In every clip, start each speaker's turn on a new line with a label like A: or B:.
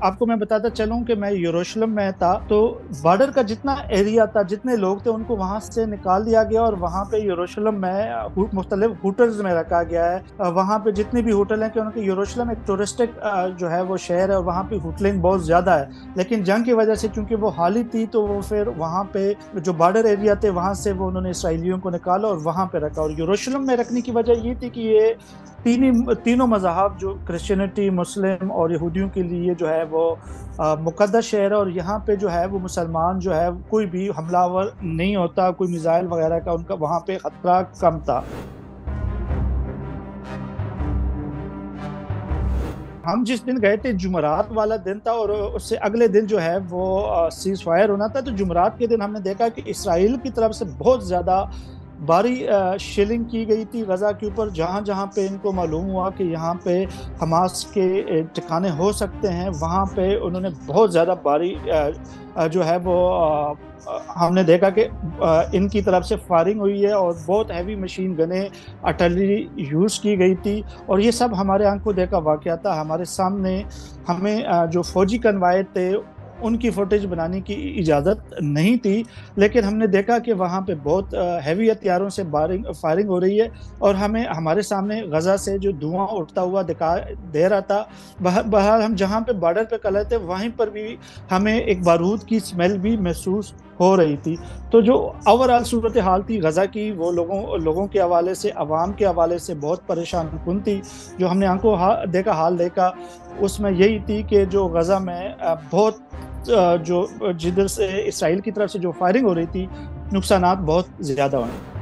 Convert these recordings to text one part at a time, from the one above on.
A: آپ کو میں بتاتا چلوں کہ میں یروشلم میں تھا، تو بارڈر کا جتنا ایریا تھا، جتنے لوگ تھے، ان کو وہاں سے نکال دیا گیا اور وہاں پہ یروشلم میں مختلف ہوٹلز میں رکھا گیا ہے۔ وہاں پہ جتنے بھی ہوٹل ہیں، کیونکہ یروشلم ایک ٹورسٹک جو ہے وہ شہر ہے اور وہاں پہ ہوٹلنگ بہت زیادہ ہے، لیکن جنگ کی وجہ سے چونکہ وہ حالی تھی تو وہ پھر وہاں پہ جو بارڈر ایریا تھے وہاں سے وہ انہوں نے اسرائیلیوں کو نکالا اور وہاں پہ رکھا۔ اور یروشلم میں رکھنے کی وجہ یہ تھی کہ یہ تینوں مذاہب، جو کرسچینٹی، مسلم اور یہودیوں کے لیے جو ہے وہ مقدس شہر ہے، اور یہاں پہ جو ہے وہ مسلمان جو ہے کوئی بھی حملہ آور نہیں ہوتا، کوئی میزائل وغیرہ کا ان کا وہاں پہ خطرہ کم تھا۔ ہم جس دن گئے تھے جمعرات والا دن تھا، اور اس سے اگلے دن جو ہے وہ سیز فائر ہونا تھا۔ تو جمعرات کے دن ہم نے دیکھا کہ اسرائیل کی طرف سے بہت زیادہ بھاری شیلنگ کی گئی تھی غزہ کے اوپر، جہاں جہاں پہ ان کو معلوم ہوا کہ یہاں پہ حماس کے ٹھکانے ہو سکتے ہیں، وہاں پہ انہوں نے بہت زیادہ بھاری جو ہے وہ ہم نے دیکھا کہ ان کی طرف سے فائرنگ ہوئی ہے اور بہت ہیوی مشین گنیں، آرٹلری یوز کی گئی تھی، اور یہ سب ہمارے آنکھوں دیکھا واقعہ تھا۔ ہمارے سامنے ہمیں جو فوجی کنوائے تھے ان کی فوٹیج بنانے کی اجازت نہیں تھی، لیکن ہم نے دیکھا کہ وہاں پہ بہت ہیوی ہتھیاروں سے فائرنگ ہو رہی ہے، اور ہمارے سامنے غزہ سے جو دھواں اٹھتا ہوا دکھائی دے رہا تھا۔ بہرحال ہم جہاں پہ بارڈر پہ کھڑے تھے وہیں پر بھی ہمیں ایک بارود کی اسمیل بھی محسوس ہو رہی تھی۔ تو جو اوورآل صورتحال تھی غزہ کی، وہ لوگوں کے حوالے سے، عوام کے حوالے سے بہت پریشان کن تھی۔ جو ہم نے آنکھوں دیکھا، حال دیکھا، اس میں یہی تھی کہ جو غزہ میں بہت جو جدھر سے اسرائیل کی طرف سے جو فائرنگ ہو رہی تھی، نقصانات بہت زیادہ ہوئے۔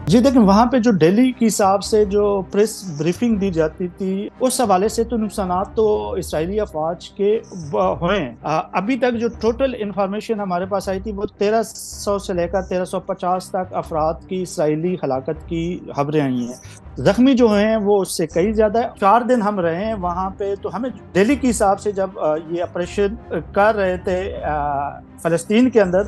A: جی دیکھیں، وہاں پہ جو ڈیلی کے حساب سے جو پریس بریفنگ دی جاتی تھی، اس حوالے سے تو نقصانات تو اسرائیلی افواج کے ہوئے ہیں۔ ابھی تک جو ٹوٹل انفارمیشن ہمارے پاس آئی تھی وہ 1300 سے لے کر 1350 تک افراد کی اسرائیلی ہلاکت کی خبریں آئی ہیں۔ زخمی جو ہیں وہ اس سے کئی زیادہ ہے۔ 4 دن ہم رہے ہیں وہاں پہ، تو ہمیں ڈیلی کے حساب سے جب یہ آپریشن کر رہے تھے فلسطین کے اندر،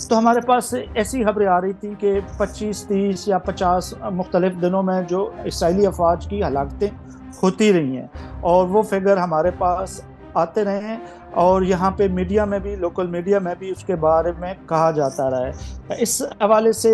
A: تو ہمارے پاس ایسی خبریں آ رہی تھی کہ 25، 30 یا 50 مختلف دنوں میں جو اسرائیلی افواج کی ہلاکتیں ہوتی رہی ہیں، اور وہ فگر ہمارے پاس آتے رہے ہیں، اور یہاں پہ میڈیا میں بھی، لوکل میڈیا میں بھی اس کے بارے میں کہا جاتا رہا ہے۔ اس حوالے سے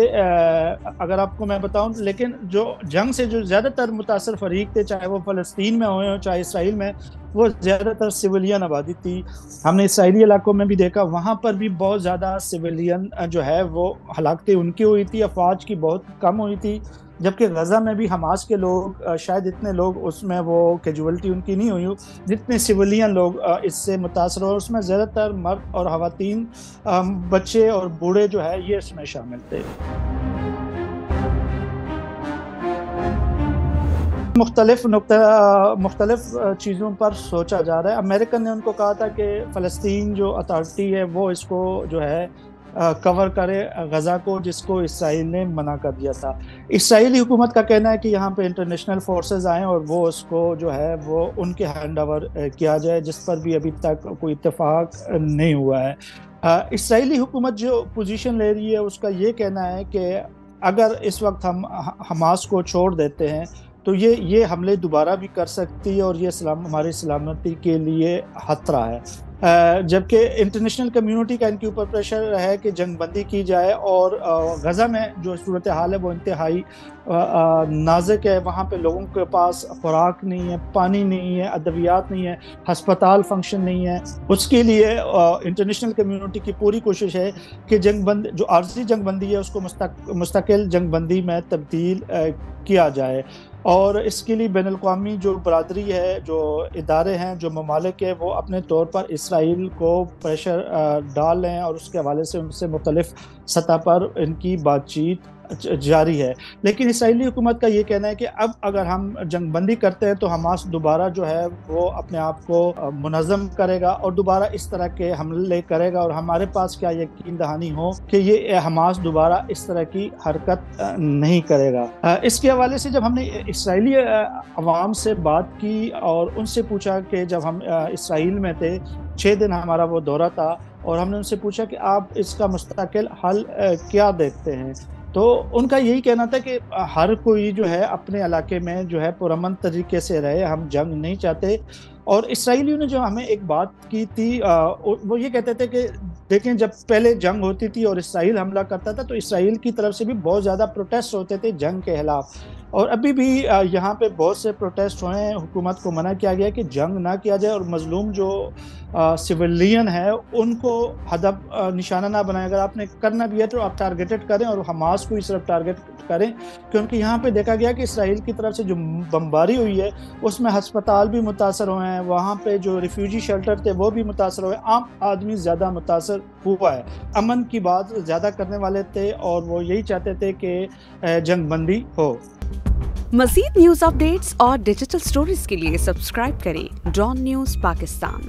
A: اگر آپ کو میں بتاؤں، لیکن جو جنگ سے جو زیادہ تر متاثر فریق تھے، چاہے وہ فلسطین میں ہوئے ہوں چاہے اسرائیل میں، وہ زیادہ تر سویلین آبادی تھی۔ ہم نے اسرائیلی علاقوں میں بھی دیکھا، وہاں پر بھی بہت زیادہ سویلین جو ہے وہ ہلاکتیں ان کی ہوئی تھی، افواج کی بہت کم ہوئی تھی، جبکہ غزہ میں بھی حماس کے لوگ شاید اتنے لوگ اس میں وہ کیجویلٹی ان کی نہیں ہوئی جتنے سویلین لوگ اس سے متاثر ہوئے۔ اس میں زیادہ تر مرد اور خواتین، بچے اور بوڑھے جو ہے یہ اس میں شامل تھے۔ مختلف چیزوں پر سوچا جا رہا ہے۔ امریکن نے ان کو کہا تھا کہ فلسطین جو اتھارٹی ہے وہ اس کو جو ہے کور کرے غزہ کو، جس کو اسرائیل نے منع کر دیا تھا۔ اسرائیلی حکومت کا کہنا ہے کہ یہاں پہ انٹرنیشنل فورسز آئیں اور وہ اس کو جو ہے وہ ان کے ہینڈ اوور کیا جائے، جس پر بھی ابھی تک کوئی اتفاق نہیں ہوا ہے۔ اسرائیلی حکومت جو پوزیشن لے رہی ہے اس کا یہ کہنا ہے کہ اگر اس وقت ہم حماس کو چھوڑ دیتے ہیں تو یہ حملے دوبارہ بھی کر سکتی ہے، اور یہ ہماری سلامتی کے لیے خطرہ ہے۔ جبکہ انٹرنیشنل کمیونٹی کا ان کے اوپر پریشر ہے کہ جنگ بندی کی جائے، اور غزہ میں جو صورتحال ہے وہ انتہائی نازک ہے۔ وہاں پہ لوگوں کے پاس خوراک نہیں ہے، پانی نہیں ہے، ادویات نہیں ہے، ہسپتال فنکشن نہیں ہے۔ اس کے لیے انٹرنیشنل کمیونٹی کی پوری کوشش ہے کہ جو عارضی جنگ بندی ہے اس کو مستقل جنگ بندی میں تبدیل کیا جائے، اور اس کے لیے بین الاقوامی جو برادری ہے، جو ادارے ہیں، جو ممالک ہیں، وہ اپنے طور پر اسرائیل کو پریشر ڈال رہے ہیں، اور اس کے حوالے سے ان سے مختلف سطح پر ان کی بات چیت جاری ہے۔ لیکن اسرائیلی حکومت کا یہ کہنا ہے کہ اب اگر ہم جنگ بندی کرتے ہیں تو حماس دوبارہ جو ہے وہ اپنے آپ کو منظم کرے گا اور دوبارہ اس طرح کے حملے کرے گا، اور ہمارے پاس کیا یقین دہانی ہو کہ یہ حماس دوبارہ اس طرح کی حرکت نہیں کرے گا۔ اس کے حوالے سے جب ہم نے اسرائیلی عوام سے بات کی اور ان سے پوچھا کہ جب ہم اسرائیل میں تھے، 6 دن ہمارا وہ دورہ تھا، اور ہم نے ان سے پوچھا کہ آپ اس کا مستقل حل کیا دیکھتے ہیں، تو ان کا یہی کہنا تھا کہ ہر کوئی جو ہے اپنے علاقے میں جو ہے پرامن طریقے سے رہے، ہم جنگ نہیں چاہتے. اور اسرائیلیوں نے جو ہمیں ایک بات کی تھی، وہ یہ کہتے تھے کہ دیکھیں جب پہلے جنگ ہوتی تھی اور اسرائیل حملہ کرتا تھا تو اسرائیل کی طرف سے بھی بہت زیادہ پروٹیسٹ ہوتے تھے جنگ کے خلاف، اور ابھی بھی یہاں پہ بہت سے پروٹیسٹ ہوئے ہیں. حکومت کو منع کیا گیا کہ جنگ نہ کیا جائے اور مظلوم جو سویلین ہے ان کو ہدف نشانہ نہ بنائے. اگر آپ نے کرنا بھی ہے تو آپ ٹارگیٹڈ کریں اور حماس کو ہی صرف ٹارگیٹ کریں، کیونکہ یہاں پہ دیکھا گیا کہ اسرائیل کی طرف سے جو بمباری ہوئی ہے اس میں ہسپتال بھی متاثر ہوئے ہیں، وہاں پہ جو ریفیوجی شیلٹر تھے وہ بھی متاثر ہوئے، عام آدمی زیادہ متاثر ہوا ہے. امن کی بات زیادہ کرنے والے تھے اور وہ یہی چاہتے تھے کہ جنگ بندی ہو.
B: مزید نیوز اپ ڈیٹس اور ڈیجیٹل سٹوریز کے لیے سبسکرائب کریں ڈان نیوز پاکستان.